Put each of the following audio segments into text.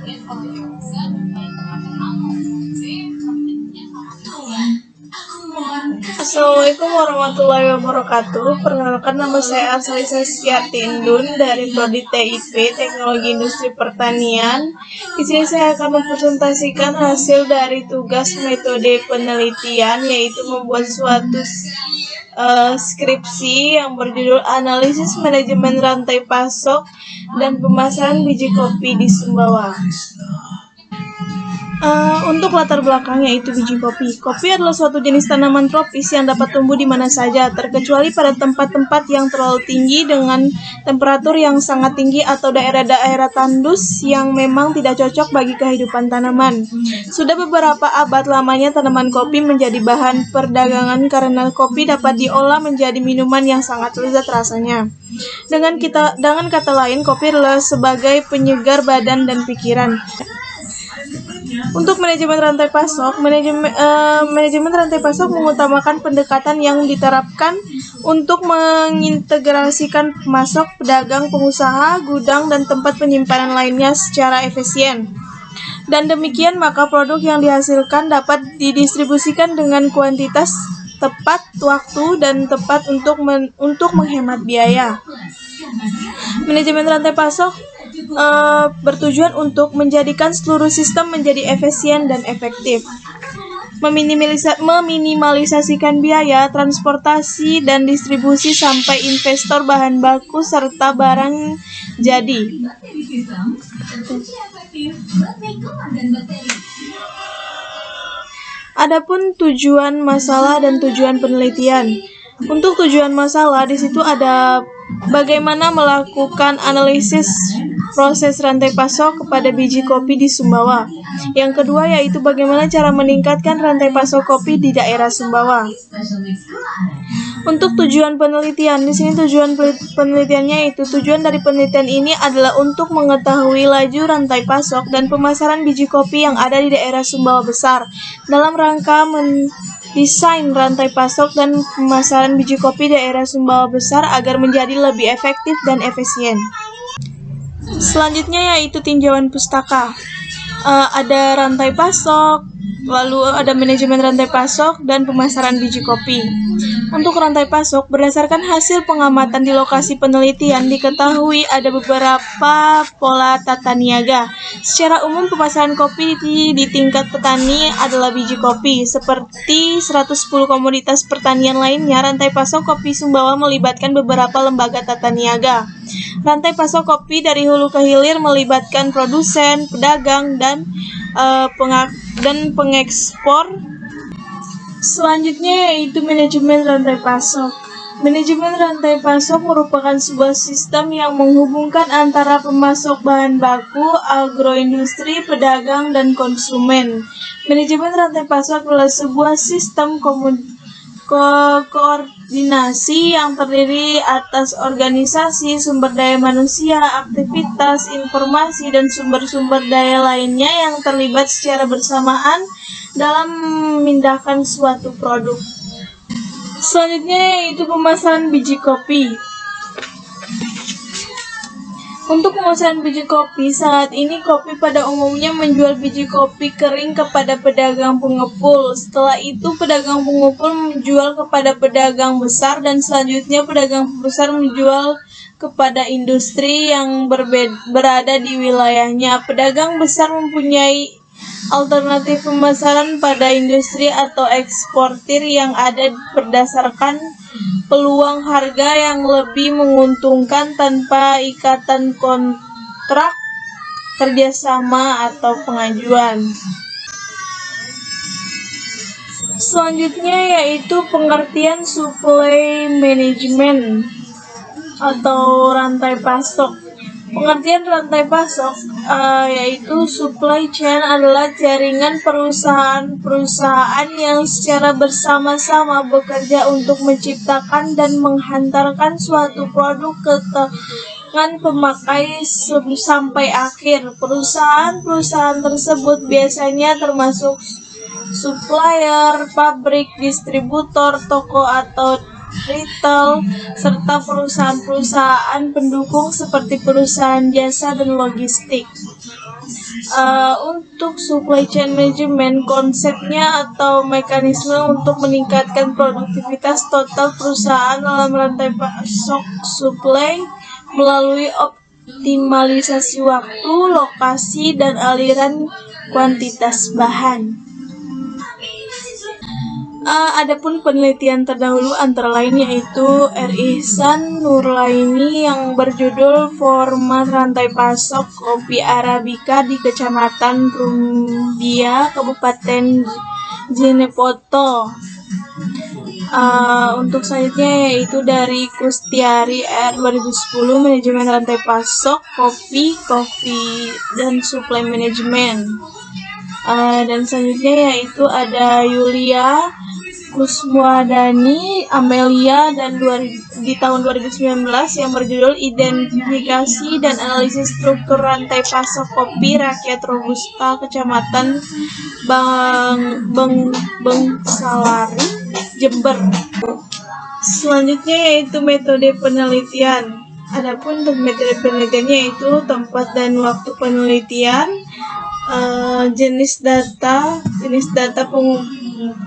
Assalamualaikum warahmatullahi wabarakatuh. Perkenalkan, nama saya Arsalisa Tindun dari Prodi TIP Teknologi Industri Pertanian. Di sini saya akan mempresentasikan hasil dari tugas metode penelitian, yaitu membuat suatu skripsi yang berjudul Analisis Manajemen Rantai Pasok dan Pemasaran Biji Kopi di Sumbawa. Untuk latar belakangnya itu biji kopi. Kopi adalah suatu jenis tanaman tropis yang dapat tumbuh di mana saja, terkecuali pada tempat-tempat yang terlalu tinggi dengan temperatur yang sangat tinggi atau daerah-daerah tandus yang memang tidak cocok bagi kehidupan tanaman. Sudah beberapa abad lamanya tanaman kopi menjadi bahan perdagangan karena kopi dapat diolah menjadi minuman yang sangat lezat rasanya. Dengan kata lain, kopi adalah sebagai penyegar badan dan pikiran. Untuk manajemen rantai pasok, manajemen rantai pasok mengutamakan pendekatan yang diterapkan untuk mengintegrasikan pemasok, pedagang, pengusaha, gudang, dan tempat penyimpanan lainnya secara efisien. Dan demikian maka produk yang dihasilkan dapat didistribusikan dengan kuantitas tepat waktu dan tepat untuk menghemat biaya. Manajemen rantai pasok bertujuan untuk menjadikan seluruh sistem menjadi efisien dan efektif, meminimalisasikan biaya transportasi dan distribusi sampai investor bahan baku serta barang jadi. Adapun tujuan masalah dan tujuan penelitian. Untuk tujuan masalah di situ ada bagaimana melakukan analisis proses rantai pasok kepada biji kopi di Sumbawa. Yang kedua yaitu bagaimana cara meningkatkan rantai pasok kopi di daerah Sumbawa. Untuk tujuan penelitian, di sini tujuan penelitiannya tujuan dari penelitian ini adalah untuk mengetahui laju rantai pasok dan pemasaran biji kopi yang ada di daerah Sumbawa Besar dalam rangka mendesain rantai pasok dan pemasaran biji kopi daerah Sumbawa Besar agar menjadi lebih efektif dan efisien. Selanjutnya yaitu tinjauan pustaka. Ada rantai pasok, lalu ada manajemen rantai pasok dan pemasaran biji kopi. Untuk rantai pasok, berdasarkan hasil pengamatan di lokasi penelitian, diketahui ada beberapa pola tata niaga. Secara umum, pemasaran kopi di tingkat petani adalah biji kopi. Seperti 110 komoditas pertanian lainnya, rantai pasok kopi Sumbawa melibatkan beberapa lembaga tata niaga. Rantai pasok kopi dari hulu ke hilir melibatkan produsen, pedagang, dan pengekspor. Selanjutnya yaitu manajemen rantai pasok. Manajemen rantai pasok merupakan sebuah sistem yang menghubungkan antara pemasok bahan baku, agroindustri, pedagang, dan konsumen. Manajemen rantai pasok adalah sebuah sistem koordinasi yang terdiri atas organisasi, sumber daya manusia, aktivitas, informasi, dan sumber-sumber daya lainnya yang terlibat secara bersamaan dalam memindahkan suatu produk. Selanjutnya yaitu pemasaran biji kopi. Untuk pemasaran biji kopi, saat ini kopi pada umumnya menjual biji kopi kering kepada pedagang pengepul. Setelah itu pedagang pengepul menjual kepada pedagang besar dan selanjutnya pedagang besar menjual kepada industri yang berada di wilayahnya. Pedagang besar mempunyai alternatif pemasaran pada industri atau eksportir yang ada berdasarkan peluang harga yang lebih menguntungkan tanpa ikatan kontrak kerjasama atau pengajuan. Selanjutnya yaitu pengertian supply management atau rantai pasok. Pengertian rantai pasok yaitu supply chain adalah jaringan perusahaan-perusahaan yang secara bersama-sama bekerja untuk menciptakan dan menghantarkan suatu produk ke tangan pemakai sampai akhir. Perusahaan-perusahaan tersebut biasanya termasuk supplier, pabrik, distributor, toko atau retail, serta perusahaan-perusahaan pendukung seperti perusahaan jasa dan logistik. Untuk supply chain management, konsepnya atau mekanisme untuk meningkatkan produktivitas total perusahaan dalam rantai pasok supply melalui optimalisasi waktu, lokasi, dan aliran kuantitas bahan. Adapun penelitian terdahulu antara lain yaitu R. Ihsan Nurlaini yang berjudul Format Rantai Pasok Kopi Arabica di Kecamatan Rumbia, Kabupaten Jeneponto. Untuk selanjutnya yaitu dari Kustiari R 2010 Manajemen Rantai Pasok Kopi dan Supply Management. Dan selanjutnya yaitu ada Yulia Kuswadani Amelia dan di tahun 2019 yang berjudul Identifikasi dan Analisis Struktur Rantai Pasok Kopi Rakyat Robusta Kecamatan Bengsalari, Jember. Selanjutnya yaitu metode penelitian. Adapun metode penelitiannya yaitu tempat dan waktu penelitian, jenis data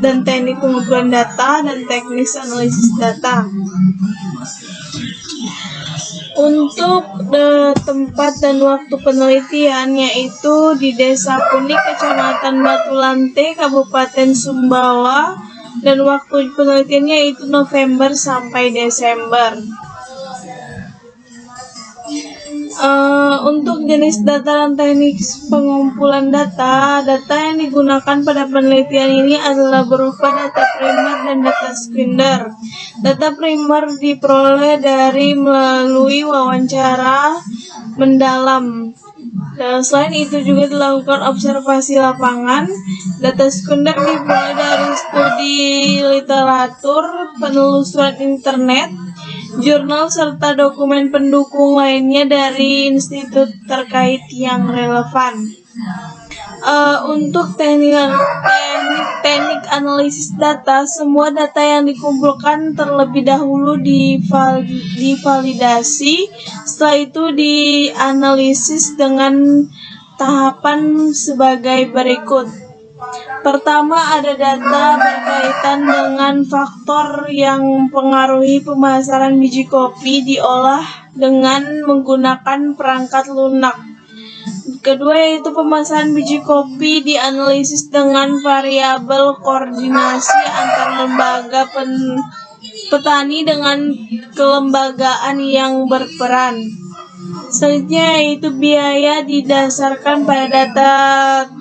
dan teknik pengumpulan data, dan teknis analisis data. Untuk tempat dan waktu penelitian yaitu di Desa Kunik, Kecamatan Batulante, Kabupaten Sumbawa, dan waktu penelitiannya itu November sampai Desember. Untuk jenis data dan teknik pengumpulan data yang digunakan pada penelitian ini adalah berupa data primer dan data sekunder. Data primer diperoleh melalui wawancara mendalam. Dan selain itu juga dilakukan observasi lapangan. Data sekunder diperoleh dari studi literatur, penelusuran internet, jurnal, serta dokumen pendukung lainnya dari institut terkait yang relevan. Untuk teknik analisis data, semua data yang dikumpulkan terlebih dahulu divalidasi, setelah itu dianalisis dengan tahapan sebagai berikut. Pertama, ada data berkaitan dengan faktor yang mempengaruhi pemasaran biji kopi diolah dengan menggunakan perangkat lunak. Kedua yaitu pemasaran biji kopi dianalisis dengan variabel koordinasi antar lembaga petani dengan kelembagaan yang berperan. Selanjutnya yaitu biaya didasarkan pada data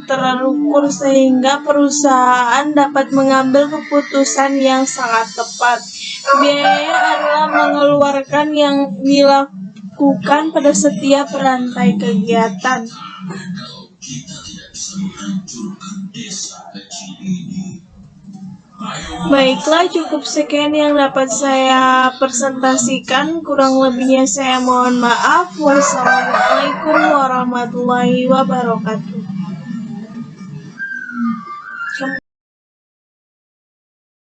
terukur sehingga perusahaan dapat mengambil keputusan yang sangat tepat. Biaya adalah mengeluarkan yang dilakukan pada setiap rantai kegiatan. Baiklah, cukup sekian yang dapat saya presentasikan. Kurang lebihnya saya mohon maaf. Wassalamualaikum warahmatullahi wabarakatuh.